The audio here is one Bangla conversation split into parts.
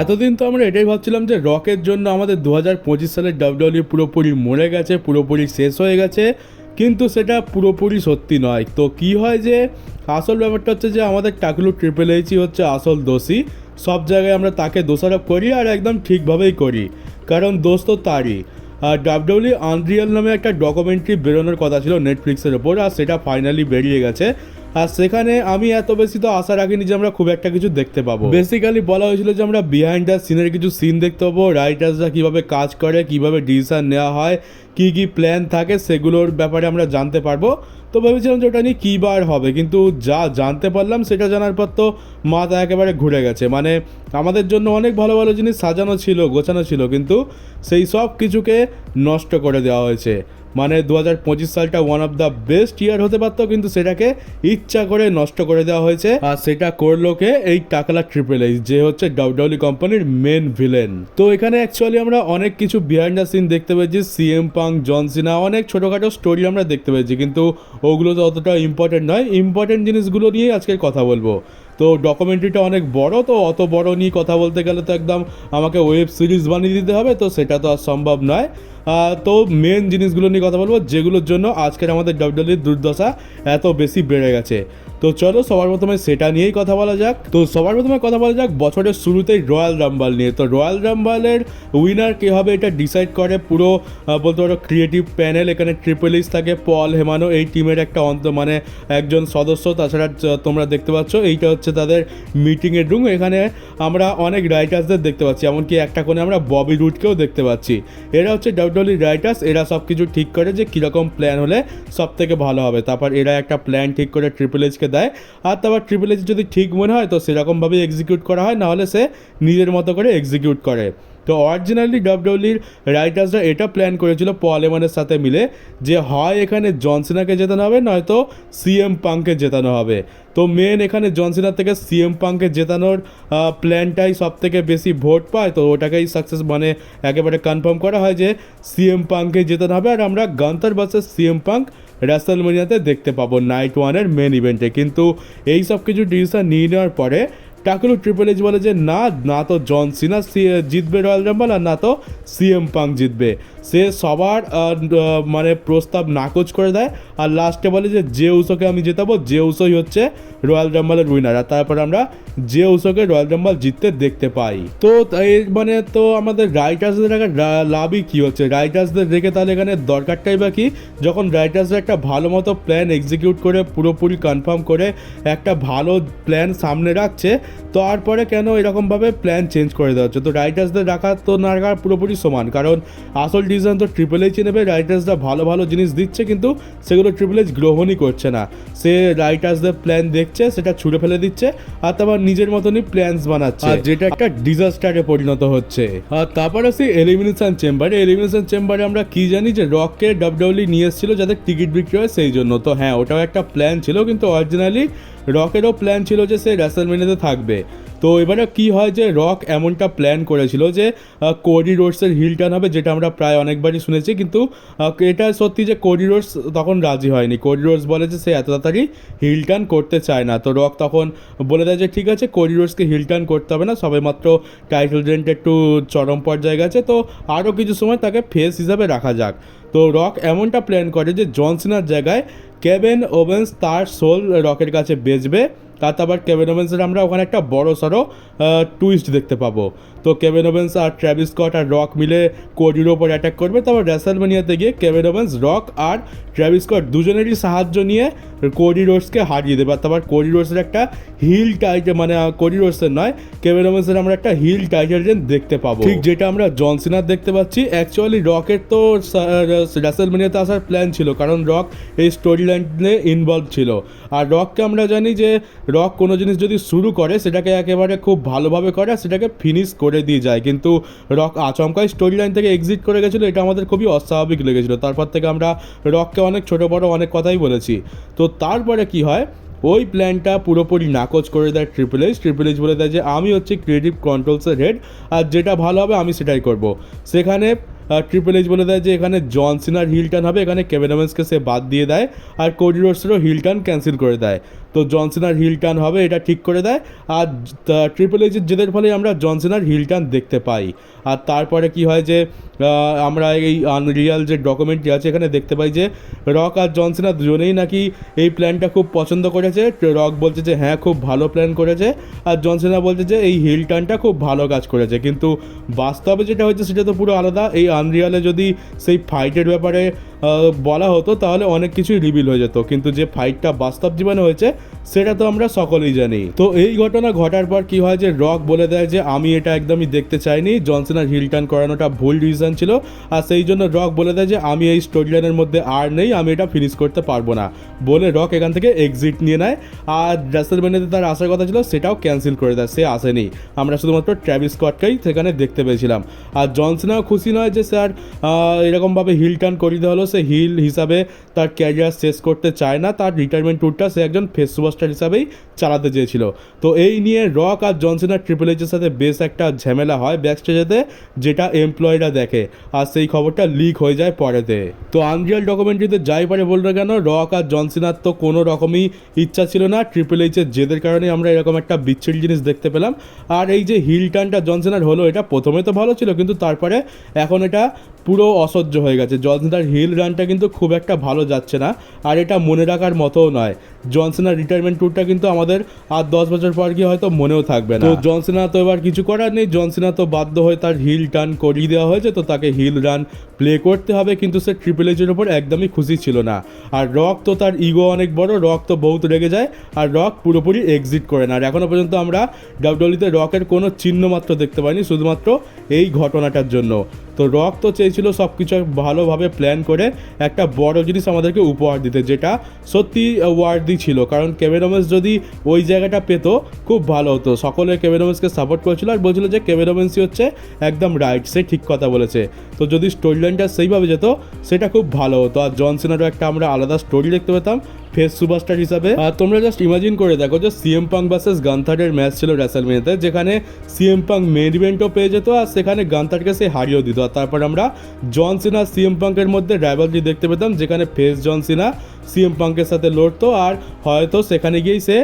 এতদিন তো আমরা এটাই ভাবছিলাম যে রকের জন্য আমাদের 2025 সালের ডাব্লিউডাব্লিউ পুরোপুরি মরে গেছে, পুরোপুরি শেষ হয়ে গেছে, কিন্তু সেটা পুরোপুরি সত্যি নয়। তো কি হয় যে আসল ব্যাপারটা হচ্ছে যে আমাদের টাকলু ট্রিপল এইচই হচ্ছে আসল দোষী। সব জায়গায় আমরা তাকে দোষারোপ করি আর একদম ঠিকভাবেই করি, কারণ দোষ তো তারই। আর ডাব্লিউডাব্লিউ আনরিয়াল নামে একটা ডকুমেন্টারি বেরোনোর কথা ছিল নেটফ্লিক্সের ওপর, আর সেটা ফাইনালি বেরিয়ে গেছে। আর সেখানে আমি এত বেশি তো আশা রাখিনি যে আমরা খুব একটা কিছু দেখতে পাবো। বেসিক্যালি বলা হয়েছিল যে আমরা বিহাইন্ড দ্য সিনের কিছু সিন দেখতে পাবো, রাইটার্সরা কীভাবে কাজ করে, কীভাবে ডিসিশন নেওয়া হয়, কী কী প্ল্যান থাকে, সেগুলোর ব্যাপারে আমরা জানতে পারবো। তো ভেবেছিলাম যে ওটা নিয়ে কী বার হবে, কিন্তু যা জানতে পারলাম সেটা জানার পর তো মাথা একেবারে ঘুরে গেছে। মানে আমাদের জন্য অনেক ভালো ভালো জিনিস সাজানো ছিল, গোছানো ছিল, কিন্তু সেই সব কিছুকে নষ্ট করে দেওয়া হয়েছে। মানে 2025 সালটা ওয়ান অফ দ্য বেস্ট ইয়ার হতে পারতো, কিন্তু সেটাকে ইচ্ছা করে নষ্ট করে দেওয়া হয়েছে। আর সেটা করলো কে? এই টাকলা ট্রিপল এইচ, যে হচ্ছে ডাব্লিউডাব্লিউ কোম্পানির মেন ভিলেন। তো এখানে অ্যাকচুয়ালি আমরা অনেক কিছু বিহাইন্ড দ্য সিন দেখতে পেয়েছি, সিএম পাঙ্ক, জন সিনা, অনেক ছোটোখাটো স্টোরি আমরা দেখতে পেয়েছি, কিন্তু ওগুলো তো অতটা ইম্পর্টেন্ট নয়। ইম্পর্টেন্ট জিনিসগুলো নিয়েই আজকে কথা বলবো। তো ডকুমেন্টারিটা অনেক বড়, তো অত বড় নিয়ে কথা বলতে গেলে তো একদম আমাকে ওয়েব সিরিজ বানিয়ে দিতে হবে, তো সেটা তো আর সম্ভব নয়। তো মেন জিনিসগুলো নিয়ে কথা বলবো, যেগুলোর জন্য আজকের আমাদের ডাব্লিউডাব্লিউর দুর্দশা এত বেশি বেড়ে গেছে। তো চলো সবার প্রথমে সেটা নিয়েই কথা বলা যাক। তো সবার প্রথমে কথা বলা যাক বছরের শুরুতেই রয়্যাল রাম্বল নিয়ে। তো রয়্যাল রাম্বলের উইনার কে হবে এটা ডিসাইড করে পুরো বলতে পারো ক্রিয়েটিভ প্যানেল। এখানে ট্রিপল এইচ থাকে, পল হেমানো এই টিমের একটা মানে একজন সদস্য। তাছাড়া তোমরা দেখতে পাচ্ছ এইটা হচ্ছে তাদের মিটিংয়ের রুম। এখানে আমরা অনেক রাইটার্সদের দেখতে পাচ্ছি, এমনকি একটা কোণে আমরা ববি রুটকেও দেখতে পাচ্ছি। এরা হচ্ছে ডাব্লিউডাব্লিউ রাইটার্স। এরা সব কিছু ঠিক করে যে কীরকম প্ল্যান হলে সব থেকে ভালো হবে। তারপর এরা একটা প্ল্যান ঠিক করে ট্রিপল এইচকে দেয়, আর তারপর ট্রিপল এইচ যদি ঠিক মনে হয় তো সেরকমভাবেই এক্সিকিউট করা হয়, নাহলে সে নিজের মতো করে এক্সিকিউট করে। তো অরিজিনালি ডাব্লিউডাব্লিউর রাইটার্সরা এটা প্ল্যান করেছিল পল হেমানের সাথে মিলে, যে হয় এখানে জন সিনাকে জেতানো হবে, নয়তো সিএম পাঙ্ককে জেতানো হবে। তো মেন এখানে জন সিনার থেকে সিএম পাঙ্ককে জেতানোর প্ল্যানটাই সব থেকে বেশি ভোট পায়, তো ওটাকেই সাকসেস মানে একেবারে কনফার্ম করা হয় যে সিএম পাঙ্ককে জেতানো হবে। আর আমরা গান্তার ভার্সেস সিএম পাঙ্ক রেসলম্যানিয়াতে দেখতে পাবো নাইট ওয়ানের মেন ইভেন্টে। কিন্তু এই সব কিছু ডিসিশন নিয়ে নেওয়ার পরে টাকলু ট্রিপল এইচ বলে যে না তো জন সিনা জিতবে রয়্যাল রাম্বল, আর না তো সিএম পাঙ্ক জিতবে। সে সবার মানে প্রস্তাব নাকচ করে দেয়, আর লাস্টে বলে যে উসোকে আমি জেতাবো, যে উসোই হচ্ছে রয়্যাল রাম্বলের উইনার। আর তারপর আমরা যে উসোকে রয়্যাল রাম্বল জিততে দেখতে পাই। তো মানে তো আমাদের রাইটার্সদের লাভই কী হচ্ছে? রাইটার্সদের রেখে তাহলে এখানে দরকারটাই বা কি, যখন রাইটার্সরা একটা ভালো মতো প্ল্যান এক্সিকিউট করে পুরোপুরি কনফার্ম করে একটা ভালো প্ল্যান সামনে রাখছে, তারপরে কেন এরকমভাবে প্ল্যান চেঞ্জ করে দেওয়া হচ্ছে? তো রাইটার্সদের রাখা তো না রাখা পুরোপুরি সমান, কারণ আসল ডিসিশন তো ট্রিপল এইচই নেবে। রাইটার্সরা ভালো ভালো জিনিস দিচ্ছে, কিন্তু সেগুলো ট্রিপল এইচ গ্রহণই করছে না। সে রাইটার্সদের প্ল্যান দেখছে, সেটা ছুঁড়ে ফেলে দিচ্ছে, আর তারপর নিজের মতনই প্ল্যানস বানাচ্ছে, যেটা একটা ডিজাস্টারে পরিণত হচ্ছে। আর তারপর আসি এলিমিনেশন চেম্বারে। এলিমিনেশন চেম্বারে আমরা কি জানি যে রককে ডাব্লিউডাব্লিউ নিয়ে এসেছিল যাতে টিকিট বিক্রি হয় সেই জন্য। তো হ্যাঁ, ওটাও একটা প্ল্যান ছিল, কিন্তু অরিজিনালি রকেরও প্ল্যান ছিল যে সে রেসলম্যানিয়াতে থাকবে। তো এবারে কি হয় যে রক এমনটা প্ল্যান করেছিল যে কোডি রোডসের হিল টার্ন হবে, যেটা আমরা প্রায় অনেকবারই শুনেছি, কিন্তু এটা সত্যি যে কোডি রোডস তখন রাজি হয়নি। কোডি রোডস বলে যে সে এত তাড়াতাড়ি হিল টার্ন করতে চায় না। তো রক তখন বলে দেয় যে ঠিক আছে, কোডি রোডসকে হিল টার্ন করতে হবে না, সবেমাত্র টাইটেল রেন্ট একটু চরম পর্যায়ে গেছে, তো আরও কিছু সময় তাকে ফেস হিসাবে রাখা যাক। তো রক এমনটা প্ল্যান করে যে জন সিনার জায়গায় কেভিন ওভেন্স তার সোল রকের কাছে বেচবে। তারপর কেভিন ওভেন্সের আমরা ওখানে একটা বড় সড়ো টুইস্ট দেখতে পাবো। তো কেভিন ওভেন্স আর ট্র্যাভিস স্কট আর রক মিলে কোডির ওপর অ্যাটাক করবে। তারপর রেসলম্যানিয়াতে গিয়ে কেভিন ওভেন্স, রক আর ট্র্যাভিস স্কট দুজনেরই সাহায্য নিয়ে কোডি রোডসকে হারিয়ে দেবে। তারপর কোডি রোডসের একটা হিল টাইটেল, মানে কোডি রোডসের নয়, কেভিন ওভেন্সের আমরা একটা হিল টাইটেল দেখতে পাবো, ঠিক যেটা আমরা জন সিনার দেখতে পাচ্ছি। অ্যাকচুয়ালি রকের তো রেসলম্যানিয়াতে আসার প্ল্যান ছিল, কারণ রক এই স্টোরি লাইনে ইনভলভ ছিল। আর রককে আমরা জানি যে রক কোনো জিনিস যদি শুরু করে সেটাকে একেবারে খুব ভালোভাবে করে আর সেটাকে ফিনিশ করে দিয়ে যায়, কিন্তু রক আচমকাই স্টোরি লাইন থেকে এক্সিট করে গেছিলো। এটা আমাদের খুবই অস্বাভাবিক লেগেছিলো। তারপর থেকে আমরা রককে অনেক ছোটো বড়ো অনেক কথাই বলেছি। তো তারপরে কি হয়, ওই প্ল্যানটা পুরোপুরি নাকচ করে দেয় ট্রিপল এইচ। ট্রিপল এইচ বলে দেয় যে আমি হচ্ছে ক্রিয়েটিভ কন্ট্রোলসের হেড, আর যেটা ভালো হবে আমি সেটাই করব। সেখানে ট্রিপল এইচ বলে দেয় যে এখানে জন সিনার হিল টার্ন হবে, এখানে কেভিন ওভেন্সকে সে বাদ দিয়ে দেয়, আর কোডি রোডসেরও হিল টার্ন ক্যান্সেল করে দেয়। তো জন সিনার হিল টার্ন হবে এটা ঠিক করে দেয়। আর ট্রিপল এইচের জেদের ফলে আমরা জন সিনার হিল টার্ন দেখতে পাই। আর তারপরে কি হয় যে আমরা এই আনরিয়াল যে ডকুমেন্টটি আছে এখানে দেখতে পাই যে রক আর জন সিনা দুজনেই নাকি এই প্ল্যানটা খুব পছন্দ করেছে। রক বলছে যে হ্যাঁ খুব ভালো প্ল্যান করেছে, আর জন সিনা বলছে যে এই হিল টার্নটা খুব ভালো কাজ করেছে। কিন্তু বাস্তবে যেটা হয়েছে সেটা তো পুরো আলাদা। এই আনরিয়ালে যদি সেই ফাইটের ব্যাপারে বলা হতো তাহলে অনেক কিছুই রিভিল হয়ে যেত, কিন্তু যে ফাইটটা বাস্তব জীবনে হয়েছে সেটা তো আমরা সকলেই জানি। তো এই ঘটনা ঘটার পর কি হয় যে রক বলে দেয় যে আমি এটা একদমই দেখতে চাইনি, জন সিনার হিল টার্ন করানোটা ভুল ডিসিশন ছিল, আর সেই জন্য রক বলে দেয় যে আমি এই স্টোরি লাইনের মধ্যে আর নেই, আমি এটা ফিনিশ করতে পারবো না বলে রক এখান থেকে এক্সিট নিয়ে নেয়। আর রেসলম্যানিয়াতে তার আসার কথা ছিল সেটাও ক্যান্সেল করে দেয়, সে আসেনি। আমরা শুধুমাত্র ট্র্যাভিস স্কটকেই সেখানে দেখতে পেয়েছিলাম। আর জন সিনাও খুশি নয় যে স্যার এরকমভাবে হিল টার্ন করিতে হলো, সে হিল হিসাবে তার ক্যারিয়ার শেষ করতে চায় না, তার রিটায়ারমেন্ট ট্যুরটা সে একজন ফেস সুপারস্টার হিসাবেই চালাতে চেয়েছিল। তো এই নিয়ে রক আর জন সিনার ট্রিপল এইচের সাথে বেশ একটা ঝামেলা হয় ব্যাকস্টেজেতে, যেটা এমপ্লয়িরা দেখে, আর সেই খবরটা লিক হয়ে যায় পরেতে। তো আনরিয়াল ডকুমেন্টারিতে যাই পারে বললো কেন, রক আর জন সিনার তো কোনো রকমই ইচ্ছা ছিল না, ট্রিপল এইচের জেদের কারণে আমরা এরকম একটা বিচ্ছিরি জিনিস দেখতে পেলাম। আর এই যে হিল টার্নটা জন সিনার হলো এটা প্রথমে তো ভালো ছিল, কিন্তু তারপরে এখন এটা পুরো অসহ্য হয়ে গেছে। জন সিনার হিল রানটা কিন্তু খুব একটা ভালো যাচ্ছে না, আর এটা মনে রাখার মতোও নয়। জন সিনার রিটায়ারমেন্ট ট্যুরটা কিন্তু আমাদের আর 10 বছর পর গিয়ে হয়তো মনেও থাকবে না। তো জন সিনা তো এবার কিছু করার নেই, জন সিনা তো বাধ্য হয়ে তার হিল টার্ন করিয়ে দেওয়া হয়েছে, তো তাকে হিল রান প্লে করতে হবে। কিন্তু সে ট্রিপল এইচের ওপর একদমই খুশি ছিল না। আর রক তো তার ইগো অনেক বড়, রক তো বহুত রেগে যায়, আর রক পুরোপুরি এক্সিট করে না। আর এখনও পর্যন্ত আমরা ডাব্লিউডব্লিউইতে রকের কোনো চিহ্ন মাত্র দেখতে পাইনি, শুধুমাত্র এই ঘটনাটার জন্য। তো রক তো চেয়েছিল সব কিছু ভালোভাবে প্ল্যান করে একটা বড় জিনিস আমাদেরকে উপহার দিতে, যেটা সত্যি ওয়ার্দি ছিল। কারণ কেভিন ওমেন্স যদি ওই জায়গাটা পেতো খুব ভালো হতো। সকলে কেভিন ওমেন্সকে সাপোর্ট করেছিল আর বলছিল যে কেভিন ওমেন্সই হচ্ছে একদম রাইট, সে ঠিক কথা বলেছে। তো যদি স্টোরি লাইনটা সেইভাবে যেত সেটা খুব ভালো হতো, আর জন সিনারও একটা আমরা আলাদা স্টোরি দেখতে পেতাম ফেস সুপারস্টার হিসাবে। আর তোমরা জাস্ট ইমাজিন করে দেখো যে সিএম পাঙ্ক ভার্সেস গান্থারের ম্যাচ ছিল রেসলম্যানিয়াতে, যেখানে সিএম পাঙ্ক মেন ইভেন্টও পেয়ে যেত আর সেখানে গান্থারকে সে হারিয়েও দিত। আর তারপর আমরা জন সিনা সিএম পাঙ্কের মধ্যে রাইভালরি দেখতে পেতাম, যেখানে ফেস জন সিনা সিএম পাঙ্কের সাথে লড়তো, আর হয়তো সেখানে গিয়েই সে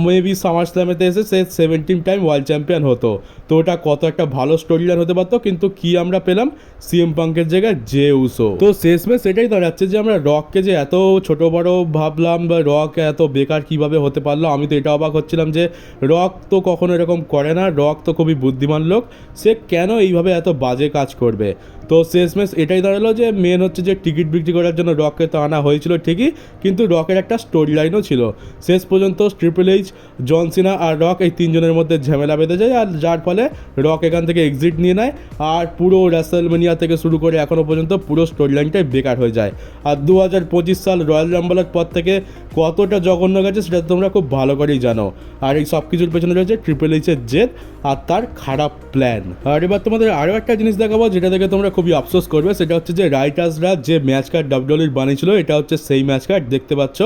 মেবি সামার স্ল্যামেতে এসে সে 17 টাইম ওয়ার্ল্ড চ্যাম্পিয়ন হতো। তো ওটা কত একটা ভালো স্টোরি লাইন হতে পারতো, কিন্তু কি আমরা পেলাম সিএম পাঙ্কের জায়গায় জে উসো। তো শেষমেশ সেটাই দাঁড়াচ্ছে যে আমরা রককে যে এত ছোট বড় ভাবলাম, বা রক এত বেকার কিভাবে হতে পারলো। আমি তো এটা অবাক হচ্ছিলাম যে রক তো কখনো এরকম করে না, রক তো খুবই বুদ্ধিমান লোক, সে কেন এইভাবে এত বাজে কাজ করবে। তো শেষমেশ এটাই দাঁড়ালো যে মেন হচ্ছে যে টিকিট বিক্রি করার জন্য রককে তো আনা হয়েছিল ঠিকই, কিন্তু রকের একটা স্টোরি লাইনও ছিল। শেষ পর্যন্ত ট্রিপল এইচ, জন সিনা আর রক এই তিনজনের মধ্যে ঝামেলা বেঁধে যায়, আর যার ফলে রক এখান থেকে এক্সিট নিয়ে নেয়, আর পুরো রেসলম্যানিয়া থেকে শুরু করে এখনও পর্যন্ত পুরো স্টোরি লাইনটাই বেকার হয়ে যায়। আর 2025 সাল রয়্যাল রাম্বলের পর থেকে কতটা জঘন্য গেছে সেটা তোমরা খুব ভালো করেই জানো। আর এই সব কিছুর পেছনে রয়েছে ট্রিপল এইচের জেদ আর তার খারাপ প্ল্যান। আর এবার তোমাদের আরও একটা জিনিস দেখাবো যেটা থেকে তোমরা খুবই আফসোস করবে, সেটা হচ্ছে যে রাইটার্সরা যে ম্যাচ কার্ড ডাব্লিউডব্লিউই বানিয়েছিল এটা হচ্ছে সেই ম্যাচ কার্ড দেখতে পাচ্ছ।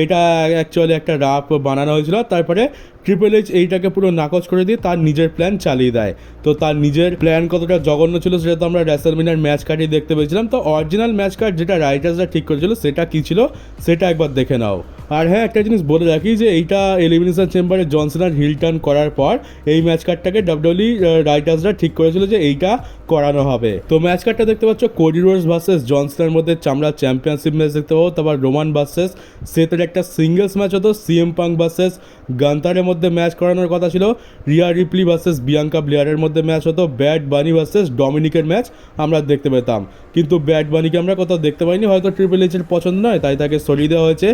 এটা অ্যাকচুয়ালি একটা রাফ বানানো হয়েছিল, তারপরে ট্রিপল এইচ এইটাকে পুরো নাকচ করে দিয়ে তার নিজের প্ল্যান চালিয়ে দেয়। তো তার নিজের প্ল্যান কতটা জঘন্য ছিল সেটা তো আমরা রেসলম্যানিয়ার ম্যাচ কার্ডই দেখতে পেয়েছিলাম। তো অরিজিনাল ম্যাচ কার্ড যেটা রাইটার্সরা ঠিক করেছিল সেটা কী ছিল সেটা একবার দেখে নাও। আর হ্যাঁ, একটা জিনিস বলে রাখি যে এইটা এলিমিনেশন চেম্বারে জন সিনার হিল টার্ন করার পর এই ম্যাচ কার্ডটাকে ডাব্লিউডব্লিউই রাইটার্সরা ঠিক করেছিল যে এইটা করানো হবে। তো ম্যাচ কার্ডটা দেখতে পাচ্ছ কোডি রোডস ভার্সেস জন সিনার মধ্যে চামড়া চ্যাম্পিয়নশিপ ম্যাচ দেখতে পাবো, তারপর রোমান ভার্সেস সেতের একটা সিঙ্গেলস ম্যাচ হতো, সিএম পাঙ্ক ভার্সেস গান্থারের মধ্যে ম্যাচ করানোর কথা ছিল, রিয়া রিপ্লি ভার্সেস বিয়াঙ্কা ব্লেয়ারের মধ্যে ম্যাচ হতো, ব্যাড বানি ভার্সেস ডমিনিকের ম্যাচ আমরা দেখতে পেতাম। কিন্তু ব্যাড বানিকে আমরা কোথাও দেখতে পাইনি, হয়তো ট্রিপল এইচের পছন্দ নয় তাই তাকে সরিয়ে দেওয়া হয়েছে।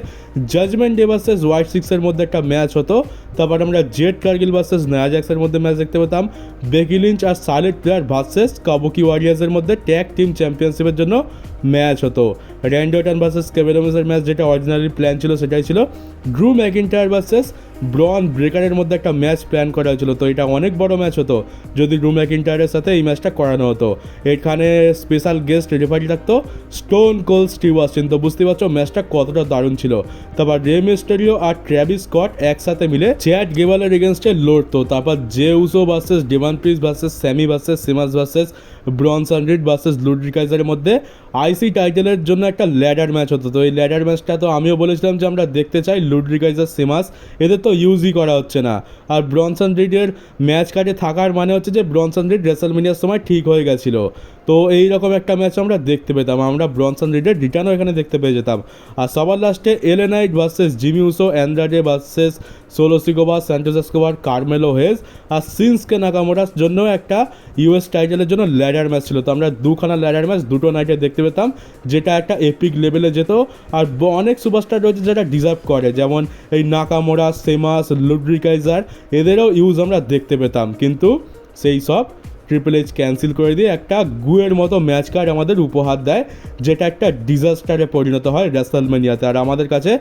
জাজমেন্ট ডে ভার্সেস হোয়াইট সিক্সের মধ্যে একটা ম্যাচ হতো, তারপর আমরা জেড কার্গিল ভার্সেস নায়া জ্যাক্সের মধ্যে ম্যাচ দেখতে পেতাম, বেকি লিঞ্চ আর সার্লেট প্লেয়ার ভার্সেস কাবুকি ওয়ারিয়ার্সের মধ্যে ট্যাগ টিম চ্যাম্পিয়নশিপের জন্য ম্যাচ হতো, র্যান্ডি অর্টন ভার্সেস কেভিন ওমেন্সের ম্যাচ যেটা অরিজিনালি প্ল্যান ছিল সেটাই ছিল, ড্রু ম্যাকিন্টায়ার ভার্সেস ব্রন ব্রেকারের মধ্যে একটা ম্যাচ প্ল্যান করা হয়েছিল। তো এটা অনেক বড় ম্যাচ হতো যদি ড্রু ম্যাকিন্টায়ারের সাথে এই ম্যাচটা করানো হতো। এখানে স্পেশাল গেস্ট রেফারি থাকতো স্টোন কোল্ড স্টিভ অস্টিন। তো বুঝতে পারছো ম্যাচটা কতটা দারুণ ছিল। তারপর রে মিস্টেরিও আর ট্র্যাভিস স্কট একসাথে মিলে চ্যাড গেবালের এগেনস্টে লড়তো। তারপর Jey Uso versus Damian Priest versus Sami versus Sheamus versus Bronson Reed versus Ludwig কাইজারের মধ্যে আইসি টাইটেলের জন্য একটা ল্যাডার ম্যাচ হতো। তো এই ল্যাডার ম্যাচটা তো আমিও বলেছিলাম যে আমরা দেখতে চাই। লুডভিগ কাইজার সেমাস এদের তো ইউজই করা হচ্ছে না, আর ব্রনসন রিডের ম্যাচ কার্ডে থাকার মানে হচ্ছে যে ব্রনসন রিড রেসলমেনিয়ার সময় ঠিক হয়ে গেছিল। তো এইরকম একটা ম্যাচ আমরা দেখতে পেতাম, আমরা ব্রনসন রিডের রিটার্নও এখানে দেখতে পেয়ে যেতাম। আর সবার লাস্টে LA Knight versus Jimmy Uso, Andrade versus Solo Sikoa, Santos Escobar, Carmelo Hayes আর শিনস্কে নাকামোরার জন্য একটা ইউএস টাইটেলের জন্য ল্যাডার ম্যাচ ছিল। তো আমরা দুখানা ল্যাডার ম্যাচ দুটো নাইটে দেখতে পেতাম, যেটা একটা এপিক লেভেলে যেত। আর অনেক সুপারস্টার রয়েছে যেটা ডিজার্ভ করে, যেমন এই নাকামোরা, সেমাস, লুডভিগ কাইজার, এদেরও ইউজ আমরা দেখতে পেতাম। কিন্তু সেই সব ট্রিপল এইচ ক্যান্সেল করে দিয়ে একটা গুয়ের মতো ম্যাচ কার্ড আমাদের উপহার দেয়, যেটা একটা ডিজাস্টারে পরিণত হয় রেসলমেনিয়াতে। আর আমাদের কাছে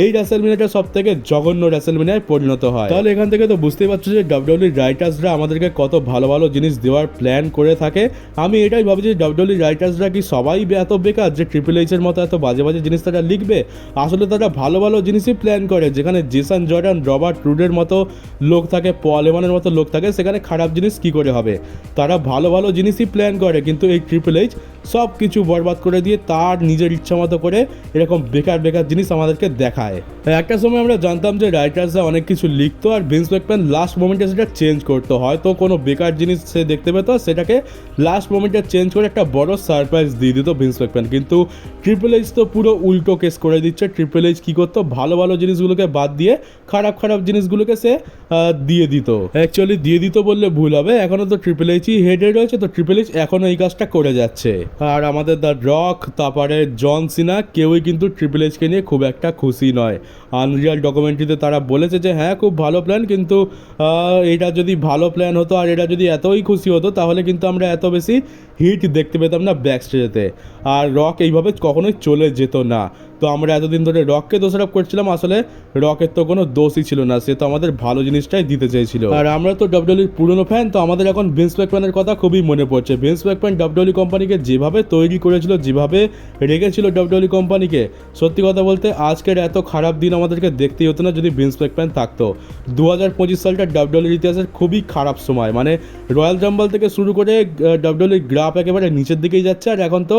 এই রেসলমেনিয়াটা সব থেকে জঘন্য রেসলমেনিয়ায় পরিণত হয়। তাহলে এখান থেকে তো বুঝতেই পারছো যে ডাব্লিউডব্লিউই রাইটার্সরা আমাদেরকে কত ভালো ভালো জিনিস দেওয়ার প্ল্যান করে থাকে। আমি এটাই ভাবি যে ডাব্লিউডব্লিউই রাইটার্সরা কি সবাই এত বেকার যে ট্রিপল এইচের মতো এত বাজে বাজে জিনিস তারা লিখবে? আসলে তারা ভালো ভালো জিনিসই প্ল্যান করে। যেখানে জেসন জর্ডান, রবার্ট রুডের মতো লোক থাকে, পল এমানের মতো লোক থাকে, সেখানে খারাপ জিনিস কি করে হবে? তারা ভালো ভালো জিনিসই প্ল্যান করে, কিন্তু এই ট্রিপল এইচ সব কিছু বরবাদ করে দিয়ে তার নিজের ইচ্ছা মতো করে এরকম বেকার বেকার জিনিস আমাদেরকে দেখায়। একটা সময় আমরা জানতাম যে রাইটার্সরা অনেক কিছু লিখতো আর ভিন্স ম্যাকম্যান লাস্ট মোমেন্টে সেটা চেঞ্জ করতো। হয়তো কোনো বেকার জিনিস সে দেখতে পেত, সেটাকে লাস্ট মোমেন্টে চেঞ্জ করে একটা বড় সারপ্রাইজ দিয়ে দিত ভিন্স ম্যাকম্যান। কিন্তু ট্রিপল এইচ তো পুরো উল্টো কেস করে দিচ্ছে। ট্রিপল এইচ কী করতো, ভালো ভালো জিনিসগুলোকে বাদ দিয়ে খারাপ খারাপ জিনিসগুলোকে সে দিয়ে দিত। অ্যাকচুয়ালি দিয়ে দিত বললে ভুল হবে, এখনও তো ট্রিপল এইচই হেডে রয়েছে, তো ট্রিপল এইচ এখনও এই কাজটা করে যাচ্ছে। আর আমাদের দ্য রক, তারপরে জন সিনা, কেউই কিন্তু ট্রিপল এইচকে নিয়ে খুব একটা খুশি নয়। আনরিয়াল ডকুমেন্টারিতে তারা বলেছে যে হ্যাঁ খুব ভালো প্ল্যান, কিন্তু এটা যদি ভালো প্ল্যান হতো আর এটা যদি এতই খুশি হতো, তাহলে কিন্তু আমরা এত বেশি হিট দেখতে পেতাম না ব্যাক স্টেজেতে। আর রক এইভাবে কখনোই চলে যেত না। তো আমরা এতদিন ধরে রককে দোষারোপ করছিলাম, আসলে রকের তো কোনো দোষই ছিল না, সে তো আমাদের ভালো জিনিসটাই দিতে চেয়েছিল। আর আমরা তো ডাব্লিউডব্লিউইর পুরনো ফ্যান, তো আমাদের এখন ভিন্স ম্যাকম্যানের কথা খুবই মনে পড়ছে। ভিন্স ম্যাকম্যান ডাব্লিউডব্লিউই কোম্পানিকে যেভাবে তৈরি করেছিল, যেভাবে রেখেছিল ডাব্লিউডব্লিউই কোম্পানিকে, সত্যি কথা বলতে আজকের এত খারাপ দিন আমাদেরকে দেখতেই হতো না যদি ভিন্স ম্যাকম্যান থাকতো। 2025 সালটা ডাব্লিউডব্লিউইর ইতিহাসের খুবই খারাপ সময়, মানে রয়্যাল রাম্বল থেকে শুরু করে ডাব্লিউডব্লিউইর গ্রাফ একেবারে নিচের দিকেই যাচ্ছে। আর এখন তো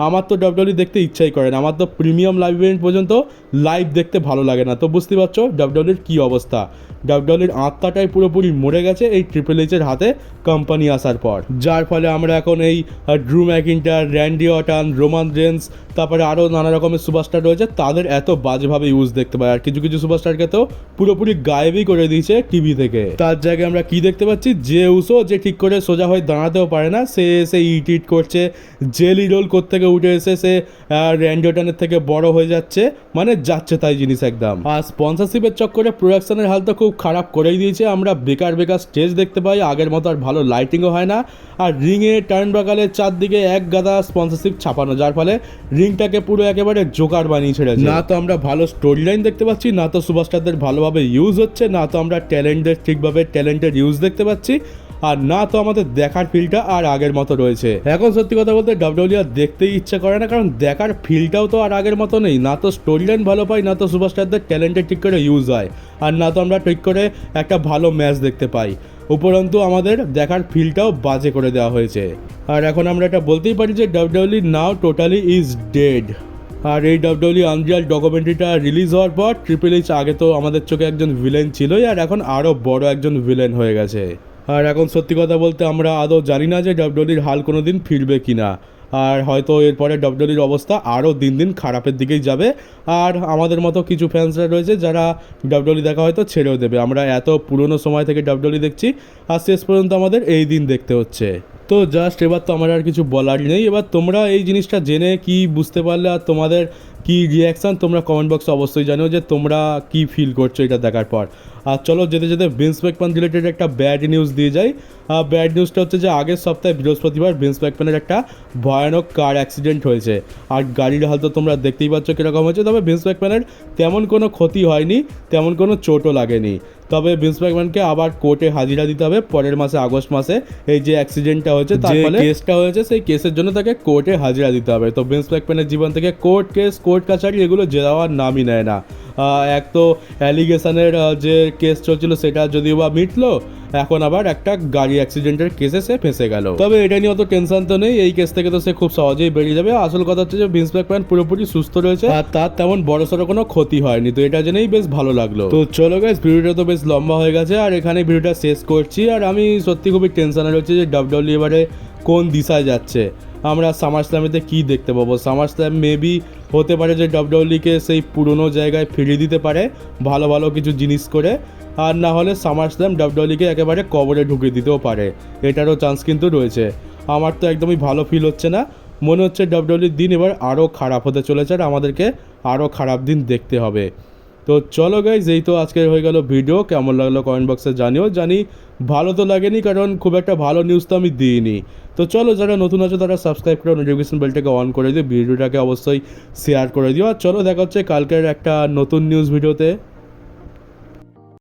আমার তো ডাব্লিউডব্লিউই দেখতে ইচ্ছাই করে না, আমার তো প্রিমিয়াম লাইভ ইভেন্ট পর্যন্ত লাইভ দেখতে ভালো লাগে না। তো বুঝতে পারছো ডাব্লিউডব্লিউইর কী অবস্থা। ডাব্লিউডব্লিউইর আত্মাটাই পুরোপুরি মরে গেছে এই ট্রিপল এইচের হাতে কোম্পানি আসার পর, যার ফলে আমরা এখন এই ড্রু ম্যাকিন্টায়ার, র্যান্ডি অর্টন, রোমান রেন্স, তারপরে আরও নানা রকমের সুপারস্টার রয়েছে, তাদের এত বাজেভাবে ইউজ দেখতে পাই। আর কিছু কিছু সুপারস্টারকে তো পুরোপুরি গায়েবই করে দিয়েছে টিভি থেকে। তার জায়গায় আমরা কি দেখতে পাচ্ছি, যে উসো, যে ঠিক করে সোজা হয়ে দাঁড়াতেও পারে না, সে এসে ইট ইট করছে, জেলি রোল থেকে উঠে এসে সে র্যান্ডি অর্টনের থেকে বড় হয়ে যাচ্ছে, মানে যাচ্ছে তাই জিনিস একদম। আর স্পন্সরশিপের চক্করে প্রোডাকশনের হাল তো খুব খারাপ করেই দিয়েছে। আমরা বেকার বেকার স্টেজ দেখতে পাই, আগের মতো আর ভালো লাইটিংও হয় না। আর রিংয়ে টার্ন বাগালের চারদিকে এক গাদা স্পন্সরশিপ ছাপানো, যার ফলে রিংটাকে পুরো একেবারে জোকার বানিয়ে ছেড়েছে। না তো আমরা ভালো স্টোরি লাইন দেখতে পাচ্ছি, না তো সুপারস্টারদের ভালোভাবে ইউজ হচ্ছে, না তো আমরা ট্যালেন্টের ঠিকভাবে ট্যালেন্টের ইউজ দেখতে পাচ্ছি, আর না তো আমাদের দেখার ফিলটা আর আগের মতো রয়েছে। এখন সত্যি কথা বলতে ডাব্লিউডব্লিউই আর দেখতেই ইচ্ছা করে না, কারণ দেখার ফিলটাও তো আর আগের মতো নেই। না তো স্টোরি লাইন ভালো পাই, না তো সুপারস্টারদের ট্যালেন্টের ঠিক করে ইউজ হয়, আর না তো আমরা ঠিক করে একটা ভালো ম্যাচ দেখতে পাই। উপরন্তু আমাদের দেখার ফিলটাও বাজে করে দেওয়া হয়েছে। আর এখন আমরা এটা বলতেই পারি যে ডাব্লিউডব্লিউই নাও টোটালি ইজ ডেড। আর এই ডাব্লিউডব্লিউই আনরিয়াল ডকুমেন্টারিটা রিলিজ হওয়ার পর ট্রিপল এইচ আগে তো আমাদের চোখে একজন ভিলেন ছিলই, আর এখন আরও বড় একজন ভিলেন হয়ে গেছে। আর এখন সত্যি কথা বলতে আমরা আদৌ জানি না যে ডাব্লিউডব্লিউইর হাল কোনো দিন ফিরবে কিনা। আর হয়তো এরপরে ডাব্লিউডব্লিউইর অবস্থা আরও দিন দিন খারাপের দিকেই যাবে। আর আমাদের মতো কিছু ফ্যান্সরা রয়েছে যারা ডাব্লিউডব্লিউই দেখা হয়তো ছেড়েও দেবে। আমরা এত পুরনো সময় থেকে ডাব্লিউডব্লিউই দেখছি, আর শেষ পর্যন্ত আমাদের এই দিন দেখতে হচ্ছে। তো জাস্ট এবার তো আমার আর কিছু বলার নেই। এবার তোমরা এই জিনিসটা জেনে কি বুঝতে পারলে, আর তোমাদের কি রিয়াকশান তোমরা কমেন্ট বক্সে অবশ্যই জানো যে তোমরা কি ফিল করছো এটা দেখার পর। আর চলো যেতে যেতে ভিন্স ম্যাকম্যান রিলেটেড একটা ব্যাড নিউজ দিয়ে যাই। ব্যাড নিউজটা হচ্ছে যে আগের সপ্তাহে বৃহস্পতিবার ভিন্স ম্যাকম্যানের একটা ভয়ানক কার অ্যাক্সিডেন্ট হয়েছে। আর গাড়ির হাল তো তোমরা দেখতেই পাচ্ছ কীরকম হয়েছে। তবে ভিন্স ম্যাকম্যানের তেমন কোনো ক্ষতি হয়নি, তেমন কোনো চোটও লাগেনি। তবে ভিন্স ম্যাকম্যানকে আবার কোর্টে হাজিরা দিতে হবে পরের মাসে, আগস্ট মাসে। এই যে অ্যাক্সিডেন্টটা হয়েছে, তার ফলে কেসটা হয়েছে, সেই কেসের জন্য তাকে কোর্টে হাজিরা দিতে হবে। তো ভিন্স ম্যাকম্যানের জীবন থেকে কোর্ট কেস, কোর্ট কাছারি এগুলো যাওয়ার নামই নেয় না। এক তো অ্যালিগেশনের যে কেস চলছিল সেটা যদিও বা মিটলো, এখন আবার একটা গাড়ি অ্যাক্সিডেন্টের কেসে সে ফেঁসে গেল। তবে এটা নিয়ে অত টেনশন তো নেই, এই কেস থেকে তো সে খুব সহজেই বেরিয়ে যাবে। আসল কথা হচ্ছে যে ভিন্স ম্যাকম্যান পুরোপুরি সুস্থ রয়েছে আর তার তেমন বড়সড় কোনো ক্ষতি হয়নি, তো এটা জেনেই বেশ ভালো লাগলো। তো চলো গাইস, ভিডিওটা তো বেশ লম্বা হয়ে গেছে আর এখানে ভিডিওটা শেষ করছি। আর আমি সত্যি খুবই টেনশনে রয়েছে যে ডাব্লিউডাব্লিউ এবারে কোন দিশায় যাচ্ছে, আমরা সামার স্ল্যামেতে কী দেখতে পাবো। সামার স্ল্যাম মেবি হতে পারে যে ডাব্লিউডাব্লিউকে সেই পুরনো জায়গায় ফিরিয়ে দিতে পারে ভালো ভালো কিছু জিনিস করে, আর না হলে সামার স্ল্যাম ডাব্লিউডাব্লিউকে একেবারে কবরে ঢুকিয়ে দিতেও পারে, এটারও চান্স কিন্তু রয়েছে। আমার তো একদমই ভালো ফিল হচ্ছে না, মনে হচ্ছে ডাব্লিউডাব্লিউর দিন এবার আরও খারাপ হতে চলেছে আর আমাদেরকে আরও খারাপ দিন দেখতে হবে। তো চলো গাইজ, এই তো আজকে হয়ে গেল ভিডিও, কেমন লাগলো কমেন্ট বক্সে জানিও। জানি ভালো তো লাগেনি, কারণ খুব একটা ভালো নিউজ তো আমি দিইনি। তো চলো, যারা নতুন আছো তারা সাবস্ক্রাইব করে নোটিফিকেশন বেলটাকে অন করে দিও, ভিডিওটাকে অবশ্যই শেয়ার করে দিও। আর চলো, দেখা হচ্ছে কালকের একটা নতুন নিউজ ভিডিওতে।